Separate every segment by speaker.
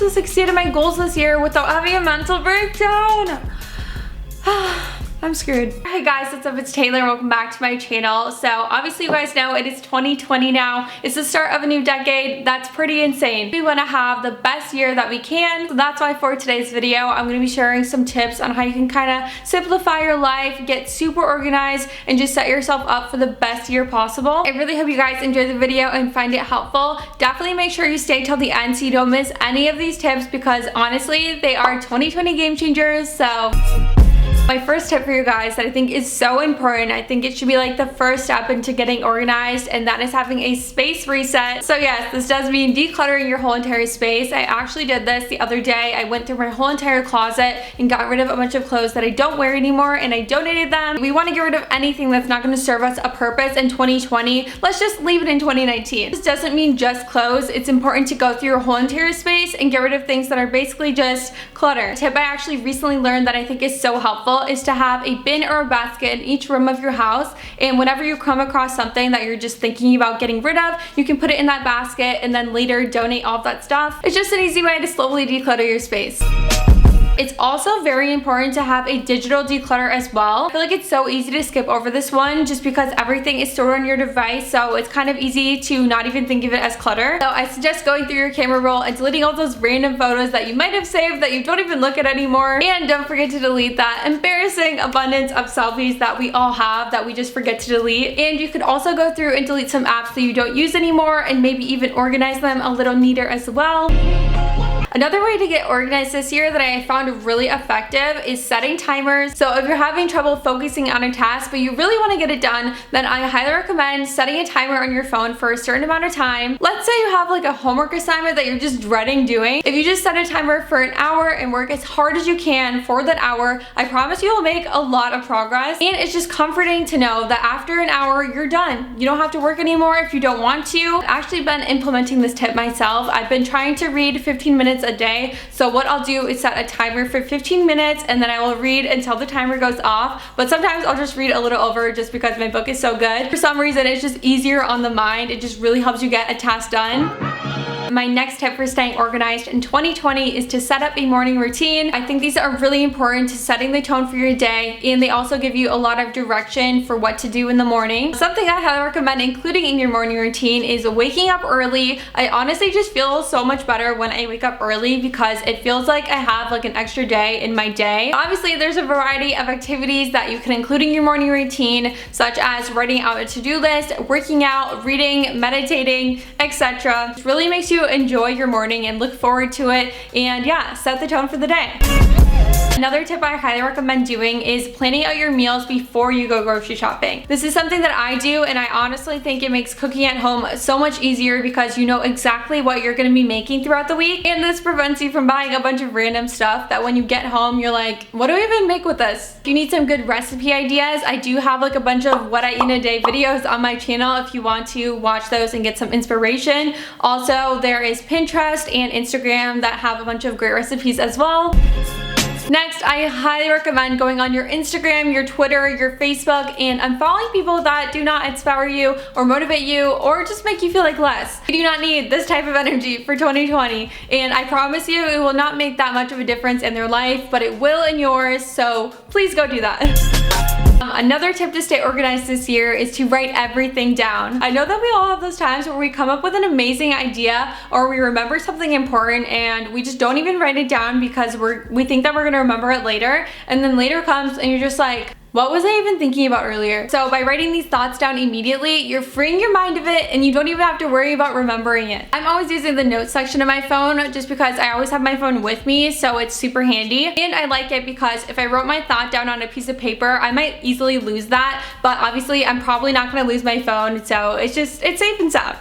Speaker 1: to succeed in my goals this year without having a mental breakdown. I'm screwed. Hey guys, what's up? It's Taylor. Welcome back to my channel. So obviously you guys know it is 2020 now. It's the start of a new decade. That's pretty insane. We want to have the best year that we can. So that's why for today's video, I'm going to be sharing some tips on how you can kind of simplify your life, get super organized, and just set yourself up for the best year possible. I really hope you guys enjoy the video and find it helpful. Definitely make sure you stay till the end so you don't miss any of these tips because honestly, they are 2020 game changers. So my first tip for you guys that I think is so important, I think it should be like the first step into getting organized, and that is having a space reset. So yes, this does mean decluttering your whole entire space. I actually did this the other day. I went through my whole entire closet and got rid of a bunch of clothes that I don't wear anymore, and I donated them. We want to get rid of anything that's not going to serve us a purpose in 2020. Let's just leave it in 2019. This doesn't mean just clothes. It's important to go through your whole entire space and get rid of things that are basically just clutter. A tip I actually recently learned that I think is so helpful is to have a bin or a basket in each room of your house, and whenever you come across something that you're just thinking about getting rid of, you can put it in that basket and then later donate all of that stuff. It's just an easy way to slowly declutter your space. It's also very important to have a digital declutter as well. I feel like it's so easy to skip over this one just because everything is stored on your device, so it's kind of easy to not even think of it as clutter. So I suggest going through your camera roll and deleting all those random photos that you might have saved that you don't even look at anymore. And don't forget to delete that embarrassing abundance of selfies that we all have that we just forget to delete. And you could also go through and delete some apps that you don't use anymore and maybe even organize them a little neater as well. Another way to get organized this year that I found really effective is setting timers. So if you're having trouble focusing on a task but you really want to get it done, then I highly recommend setting a timer on your phone for a certain amount of time. Let's say you have like a homework assignment that you're just dreading doing. If you just set a timer for an hour and work as hard as you can for that hour, I promise you will make a lot of progress. And it's just comforting to know that after an hour, you're done. You don't have to work anymore if you don't want to. I've actually been implementing this tip myself. I've been trying to read 15 minutes a day. So what I'll do is set a timer for 15 minutes and then I will read until the timer goes off. But sometimes I'll just read a little over just because my book is so good. For some reason, it's just easier on the mind. It just really helps you get a task done. My next tip for staying organized in 2020 is to set up a morning routine. I think these are really important to setting the tone for your day, and they also give you a lot of direction for what to do in the morning. Something I highly recommend including in your morning routine is waking up early. I honestly just feel so much better when I wake up early because it feels like I have like an extra day in my day. Obviously, there's a variety of activities that you can include in your morning routine, such as writing out a to-do list, working out, reading, meditating, etc. It really makes you enjoy your morning and look forward to it, and yeah, set the tone for the day. Another tip I highly recommend doing is planning out your meals before you go grocery shopping. This is something that I do, and I honestly think it makes cooking at home so much easier because you know exactly what you're going to be making throughout the week, and this prevents you from buying a bunch of random stuff that when you get home you're like, what do I even make with this? If you need some good recipe ideas, I do have like a bunch of what I eat in a day videos on my channel if you want to watch those and get some inspiration. Also, there is Pinterest and Instagram that have a bunch of great recipes as well. Next, I highly recommend going on your Instagram, your Twitter, your Facebook, and unfollowing people that do not inspire you or motivate you or just make you feel like less. You do not need this type of energy for 2020, and I promise you it will not make that much of a difference in their life, but it will in yours, so please go do that. Another tip to stay organized this year is to write everything down. I know that we all have those times where we come up with an amazing idea or we remember something important and we just don't even write it down because we think that we're gonna remember it later, and then later comes and you're just like, what was I even thinking about earlier? So by writing these thoughts down immediately, you're freeing your mind of it and you don't even have to worry about remembering it. I'm always using the notes section of my phone just because I always have my phone with me, so it's super handy. And I like it because if I wrote my thought down on a piece of paper, I might easily lose that, but obviously I'm probably not gonna lose my phone, so it's safe and sound.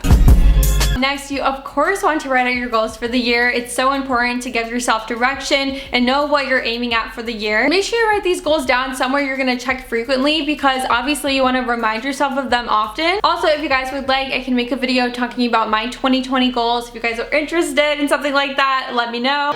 Speaker 1: Next, you of course want to write out your goals for the year. It's so important to give yourself direction and know what you're aiming at for the year. Make sure you write these goals down somewhere you're going to check frequently because obviously you want to remind yourself of them often. Also, if you guys would like, I can make a video talking about my 2020 goals. If you guys are interested in something like that, let me know.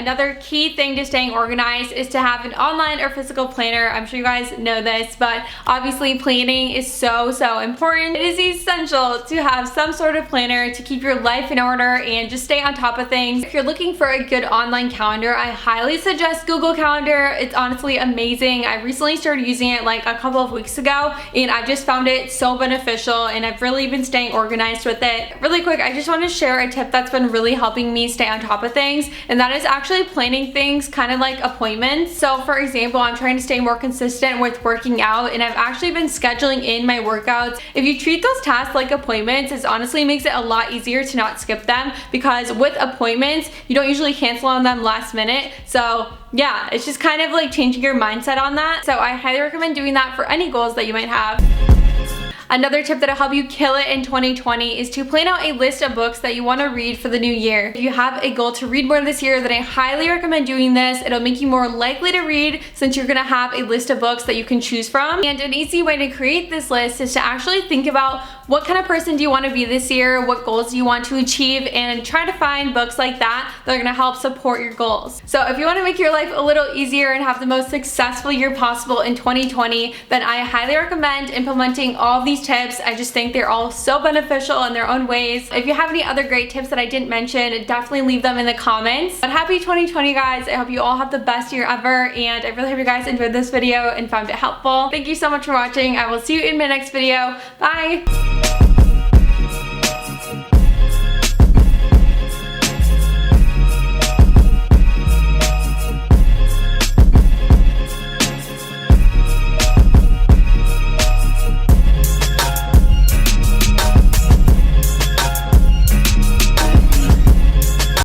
Speaker 1: Another key thing to staying organized is to have an online or physical planner. I'm sure you guys know this, but obviously planning is so important. It is essential to have some sort of planner to keep your life in order and just stay on top of things. If you're looking for a good online calendar, I highly suggest Google Calendar. It's honestly amazing. I recently started using it like a couple of weeks ago, and I just found it so beneficial, and I've really been staying organized with it. Really quick, I just want to share a tip that's been really helping me stay on top of things, and that is actually planning things kind of like appointments. So for example, I'm trying to stay more consistent with working out, and I've actually been scheduling in my workouts. If you treat those tasks like appointments, it honestly makes it a lot easier to not skip them, because with appointments, you don't usually cancel on them last minute. So yeah, it's just kind of like changing your mindset on that. So I highly recommend doing that for any goals that you might have. Another tip that'll help you kill it in 2020 is to plan out a list of books that you want to read for the new year. If you have a goal to read more this year, then I highly recommend doing this. It'll make you more likely to read, since you're gonna have a list of books that you can choose from. And an easy way to create this list is to actually think about what kind of person do you want to be this year, what goals do you want to achieve, and try to find books like that that are gonna help support your goals. So if you want to make your life a little easier and have the most successful year possible in 2020, then I highly recommend implementing all of these tips. I just think they're all so beneficial in their own ways. If you have any other great tips that I didn't mention, definitely leave them in the comments. But happy 2020, guys. I hope you all have the best year ever, and I really hope you guys enjoyed this video and found it helpful. Thank you so much for watching. I will see you in my next video. Bye!